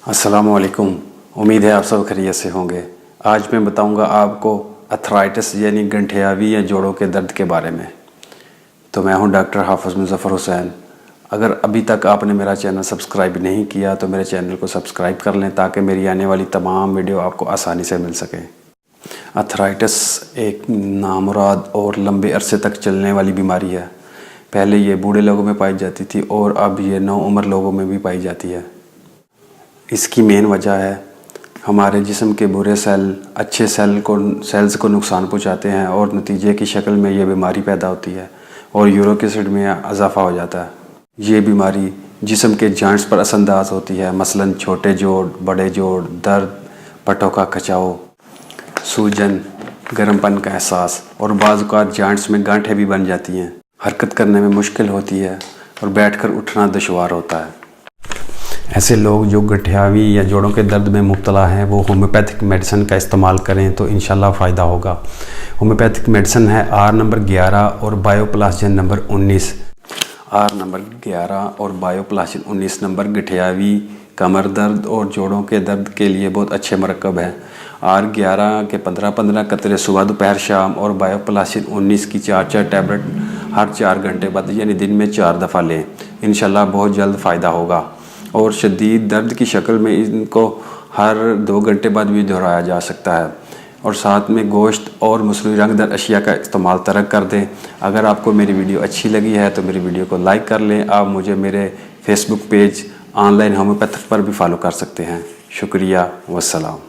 अस्सलाम वालेकुम। उम्मीद है आप सब खैरियत से होंगे। आज मैं बताऊंगा आपको अर्थराइटिस यानी गंठियावी या जोड़ों के दर्द के बारे में। तो मैं हूं डॉक्टर हाफिज़ मुज़फ़्फ़र हुसैन। अगर अभी तक आपने मेरा चैनल सब्सक्राइब नहीं किया तो मेरे चैनल को सब्सक्राइब कर लें ताकि मेरी आने वाली तमाम वीडियो आपको आसानी से मिल सके। अर्थराइटिस एक नामुराद और लंबे अरसे तक चलने वाली बीमारी है। पहले ये बूढ़े लोगों में पाई जाती थी और अब ये नौउम्र लोगों में भी पाई जाती है। इसकी मेन वजह है हमारे जिस्म के बुरे सेल अच्छे सेल्स को नुकसान पहुंचाते हैं और नतीजे की शक्ल में ये बीमारी पैदा होती है और यूरिक एसिड में इजाफा हो जाता है। ये बीमारी जिस्म के जॉइंट्स पर असरअंदाज होती है, मसलन छोटे जोड़, बड़े जोड़, दर्द, पट्टों का खिंचाव, सूजन, गर्मपन का एहसास और बाज़ औक़ात जॉइंट्स में गांठें भी बन जाती हैं। हरकत करने में मुश्किल होती है और बैठकर उठना दुश्वार होता है। ऐसे लोग जो गठियावी या जोड़ों के दर्द में मुब्तला हैं वो होम्योपैथिक मेडिसिन का इस्तेमाल करें तो इंशाल्लाह फ़ायदा होगा। होम्योपैथिक मेडिसिन है आर नंबर 11 और बायोप्लास्टिन नंबर 19। आर नंबर 11 और बायोप्लास्टिन 19 नंबर गठियावी, कमर दर्द और जोड़ों के दर्द के लिए बहुत अच्छे मरकब हैं। आर 11 के 15-15 कतरे सुबह, दोपहर, शाम और बायोप्लास्टिन 19 की 4-4 टैबलेट हर 4 घंटे बाद यानी दिन में 4 दफ़ा लें। इंशाल्लाह बहुत जल्द फ़ायदा होगा। और शदीद दर्द की शक्ल में इनको हर 2 घंटे बाद भी दोहराया जा सकता है। और साथ में गोश्त और मसनूई रंगदार अशिया का इस्तेमाल तर्क कर दें। अगर आपको मेरी वीडियो अच्छी लगी है तो मेरी वीडियो को लाइक कर लें। आप मुझे मेरे फेसबुक पेज ऑनलाइन होम्योपैथिक पर भी फॉलो कर सकते हैं। शुक्रिया, वस्सलाम।